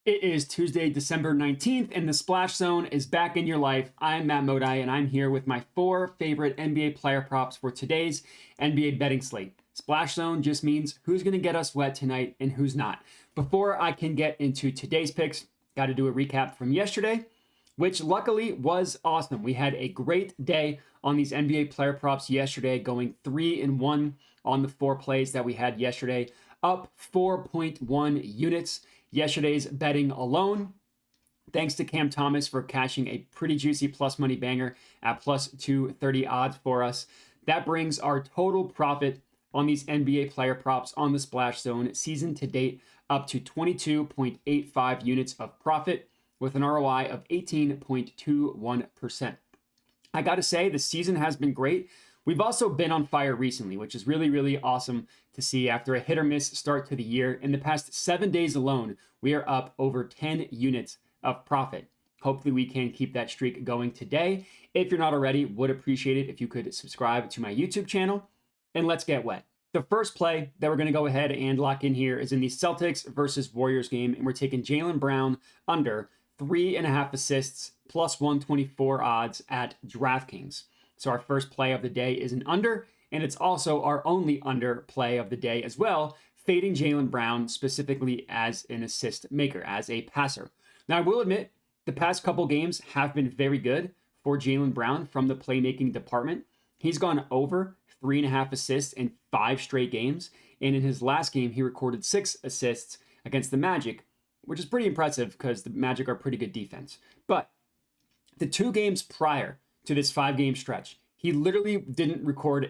It is Tuesday, December 19th, and the Splash Zone is back in your life. I'm Matt Modai, and I'm here with my 4 favorite NBA player props for today's NBA betting slate. Splash Zone just means who's going to get us wet tonight and who's not. Before I can get into today's picks, got to do a recap from yesterday, which luckily was awesome. We had a great day on these NBA player props yesterday, going 3-1 on the 4 plays that we had yesterday, up 4.1 units. Yesterday's betting alone, thanks to Cam Thomas for cashing a pretty juicy plus money banger at plus 230 odds for us. That brings our total profit on these NBA player props on the Splash Zone season to date up to 22.85 units of profit with an ROI of 18.21%. I got to say, the season has been great. We've also been on fire recently, which is really, really awesome to see after a hit or miss start to the year. In the past 7 days alone, we are up over 10 units of profit. Hopefully we can keep that streak going today. If you're not already, would appreciate it if you could subscribe to my YouTube channel, and let's get wet. The first play that we're going to go ahead and lock in here is in the Celtics versus Warriors game, and we're taking Jaylen Brown under 3.5 assists plus 124 odds at DraftKings. So our first play of the day is an under, and it's also our only under play of the day as well, fading Jaylen Brown specifically as an assist maker, as a passer. Now, I will admit, the past couple games have been very good for Jaylen Brown from the playmaking department. He's gone over 3.5 assists in 5 straight games, and in his last game, he recorded 6 assists against the Magic, which is pretty impressive because the Magic are pretty good defense. But the 2 games prior to this 5-game stretch, he literally didn't record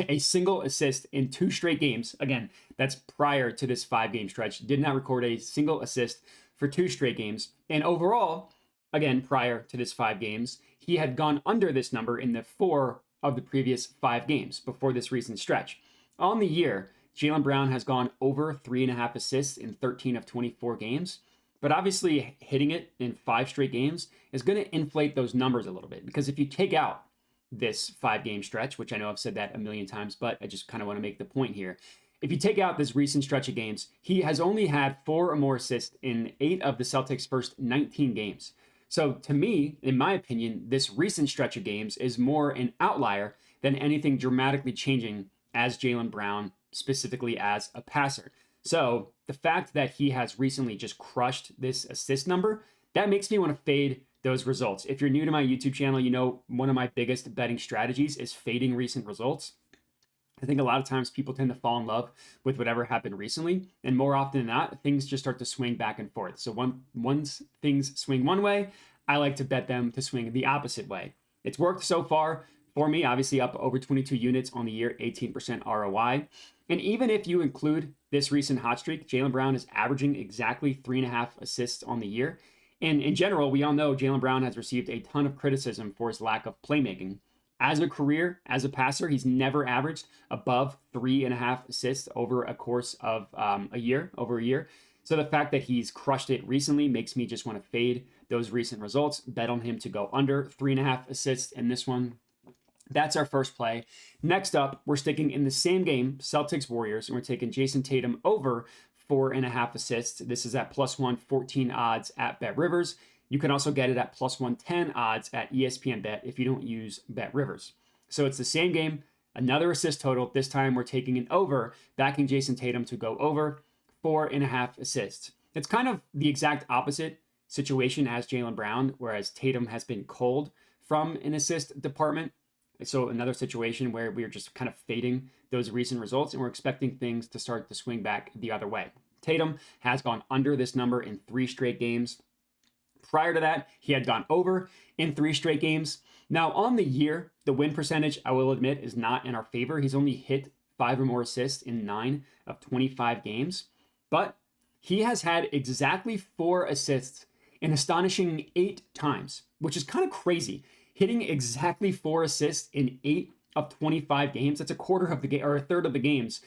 a single assist in 2 straight games. Again, that's prior to this 5-game stretch. Did not record a single assist for 2 straight games. And overall, again, prior to this 5 games, he had gone under this number in the 4 of the previous 5 games before this recent stretch. On the year, Jaylen Brown has gone over 3.5 assists in 13 of 24 games. But obviously, hitting it in 5 straight games is going to inflate those numbers a little bit. Because if you take out this 5-game stretch, which I know I've said that a million times, but I just kind of want to make the point here. If you take out this recent stretch of games, he has only had 4 or more assists in 8 of the Celtics' first 19 games. So to me, in my opinion, this recent stretch of games is more an outlier than anything dramatically changing as Jaylen Brown, specifically as a passer. So the fact that he has recently just crushed this assist number, that makes me want to fade those results. If you're new to my YouTube channel, you know one of my biggest betting strategies is fading recent results. I think a lot of times people tend to fall in love with whatever happened recently, and more often than not, things just start to swing back and forth. So once things swing one way, I like to bet them to swing the opposite way. It's worked so far for me, obviously up over 22 units on the year, 18% ROI. And even if you include this recent hot streak, Jaylen Brown is averaging exactly 3.5 assists on the year. And in general, we all know Jaylen Brown has received a ton of criticism for his lack of playmaking. As a career, as a passer, he's never averaged above 3.5 assists over a course of over a year. So the fact that he's crushed it recently makes me just want to fade those recent results, bet on him to go under 3.5 assists in this one. That's our first play. Next up, we're sticking in the same game, Celtics Warriors, and we're taking Jason Tatum over 4.5 assists. This is at plus 114 odds at Bet Rivers. You can also get it at plus 110 odds at ESPN Bet if you don't use Bet Rivers. So it's the same game, another assist total. This time we're taking an over, backing Jason Tatum to go over 4.5 assists. It's kind of the exact opposite situation as Jaylen Brown, whereas Tatum has been cold from an assist department. So another situation where we're just kind of fading those recent results and we're expecting things to start to swing back the other way. Tatum has gone under this number in 3 straight games. Prior to that, he had gone over in 3 straight games. Now on the year, the win percentage, I will admit, is not in our favor. He's only hit 5 or more assists in 9 of 25 games, but he has had exactly 4 assists an astonishing 8 times, which is kind of crazy. Hitting exactly 4 assists in 8 of 25 games, that's a quarter of the game or a third of the games.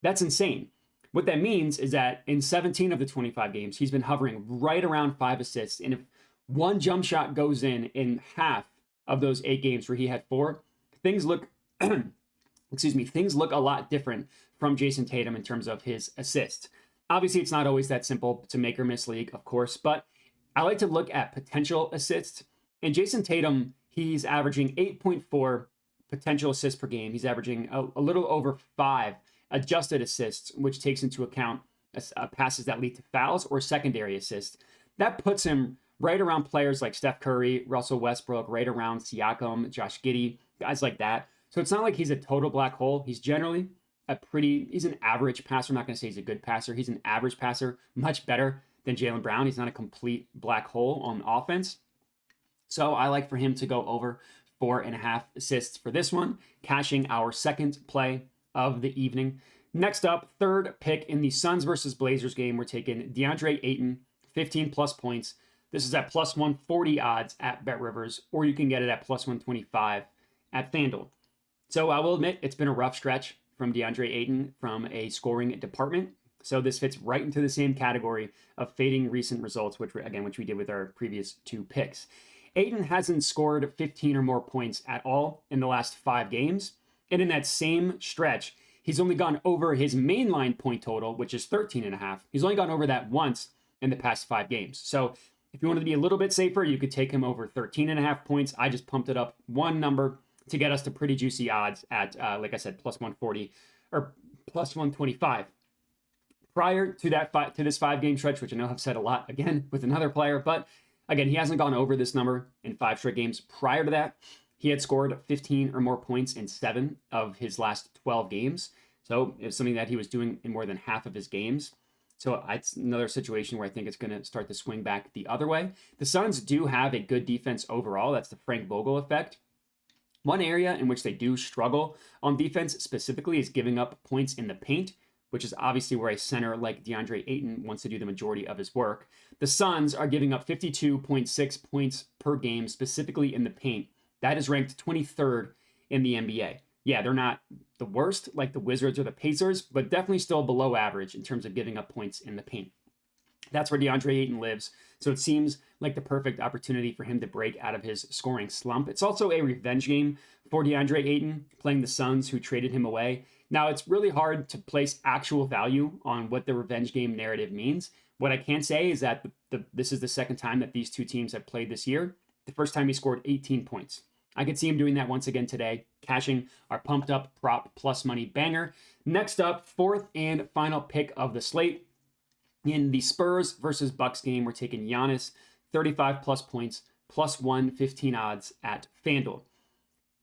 That's insane. What that means is that in 17 of the 25 games, he's been hovering right around 5 assists. And if one jump shot goes in half of those 8 games where he had 4, things look things look a lot different from Jason Tatum in terms of his assists. Obviously, it's not always that simple to make or miss league, of course, but I like to look at potential assists. And Jason Tatum, he's averaging 8.4 potential assists per game. He's averaging a little over 5 adjusted assists, which takes into account passes that lead to fouls or secondary assists. That puts him right around players like Steph Curry, Russell Westbrook, right around Siakam, Josh Giddey, guys like that. So it's not like he's a total black hole. He's generally he's an average passer. I'm not going to say he's a good passer. He's an average passer, much better than Jaylen Brown. He's not a complete black hole on offense. So I like for him to go over 4.5 assists for this one, cashing our second play of the evening. Next up, third pick in the Suns versus Blazers game, we're taking DeAndre Ayton, 15 plus points. This is at plus 140 odds at BetRivers, or you can get it at plus 125 at FanDuel. So I will admit it's been a rough stretch from DeAndre Ayton from a scoring department. So this fits right into the same category of fading recent results, which we did with our previous 2 picks. Ayton hasn't scored 15 or more points at all in the last 5 games. And in that same stretch, he's only gone over his mainline point total, which is 13.5. He's only gone over that once in the past 5 games. So if you wanted to be a little bit safer, you could take him over 13.5 points. I just pumped it up one number to get us to pretty juicy odds at, like I said, plus 140 or plus 125. Prior to this 5-game stretch, which I know I've said a lot again with another player, but again, he hasn't gone over this number in 5 straight games. Prior to that, he had scored 15 or more points in 7 of his last 12 games. So it's something that he was doing in more than half of his games. So it's another situation where I think it's going to start to swing back the other way. The Suns do have a good defense overall. That's the Frank Vogel effect. One area in which they do struggle on defense specifically is giving up points in the paint, which is obviously where a center like DeAndre Ayton wants to do the majority of his work. The Suns are giving up 52.6 points per game, specifically in the paint. That is ranked 23rd in the NBA. Yeah, they're not the worst like the Wizards or the Pacers, but definitely still below average in terms of giving up points in the paint. That's where DeAndre Ayton lives. So it seems like the perfect opportunity for him to break out of his scoring slump. It's also a revenge game for DeAndre Ayton, playing the Suns, who traded him away. Now, it's really hard to place actual value on what the revenge game narrative means. What I can say is that this is the second time that these 2 teams have played this year. The first time he scored 18 points. I could see him doing that once again today, cashing our pumped up prop plus money banger. Next up, fourth and final pick of the slate. In the Spurs versus Bucks game, we're taking Giannis, 35 plus points, plus 115 odds at FanDuel.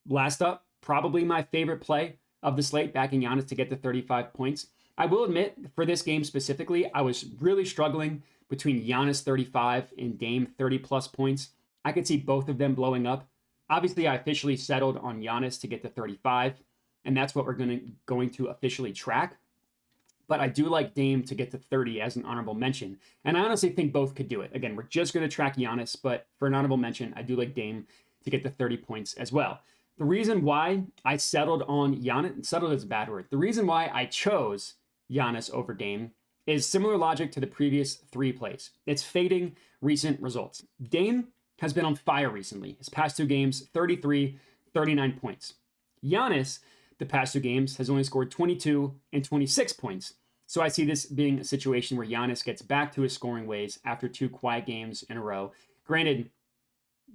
Last up, probably my favorite play of the slate, backing Giannis to get to 35 points. I will admit, for this game specifically, I was really struggling between Giannis 35 and Dame 30 plus points. I could see both of them blowing up. Obviously, I officially settled on Giannis to get to 35, and that's what we're going to officially track. But I do like Dame to get to 30 as an honorable mention. And I honestly think both could do it. Again, we're just going to track Giannis, but for an honorable mention, I do like Dame to get to 30 points as well. The reason why I settled on Giannis, settled is a bad word. The reason why I chose Giannis over Dame is similar logic to the previous 3 plays. It's fading recent results. Dame has been on fire recently. His past 2 games, 33, 39 points. Giannis, the past 2 games, has only scored 22 and 26 points. So I see this being a situation where Giannis gets back to his scoring ways after 2 quiet games in a row. Granted,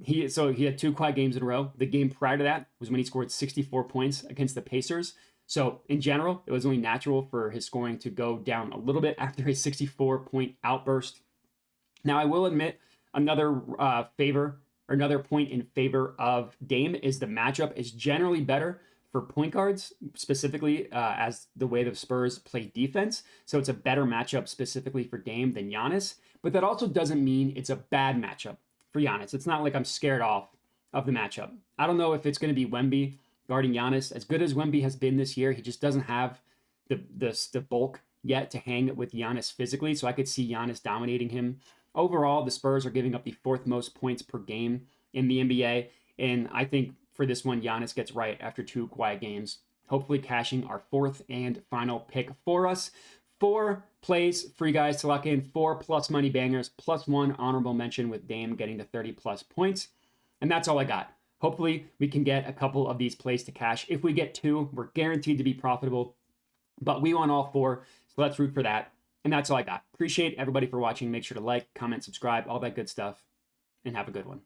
he had 2 quiet games in a row. The game prior to that was when he scored 64 points against the Pacers. So in general, it was only natural for his scoring to go down a little bit after a 64-point outburst. Now, I will admit another point in favor of Dame is the matchup is generally better for point guards, specifically as the way the Spurs play defense. So it's a better matchup specifically for Dame than Giannis. But that also doesn't mean it's a bad matchup for Giannis. It's not like I'm scared off of the matchup. I don't know if it's going to be Wemby guarding Giannis. As good as Wemby has been this year, he just doesn't have the bulk yet to hang with Giannis physically. So I could see Giannis dominating him. Overall, the Spurs are giving up the 4th most points per game in the NBA. And I think for this one, Giannis gets right after 2 quiet games, hopefully cashing our 4th and final pick for us. 4 plays for you guys to lock in, 4 plus money bangers, plus 1 honorable mention with Dame getting to 30 plus points. And that's all I got. Hopefully we can get a couple of these plays to cash. If we get 2, we're guaranteed to be profitable, but we want all 4. So let's root for that. And that's all I got. Appreciate everybody for watching. Make sure to like, comment, subscribe, all that good stuff, and have a good one.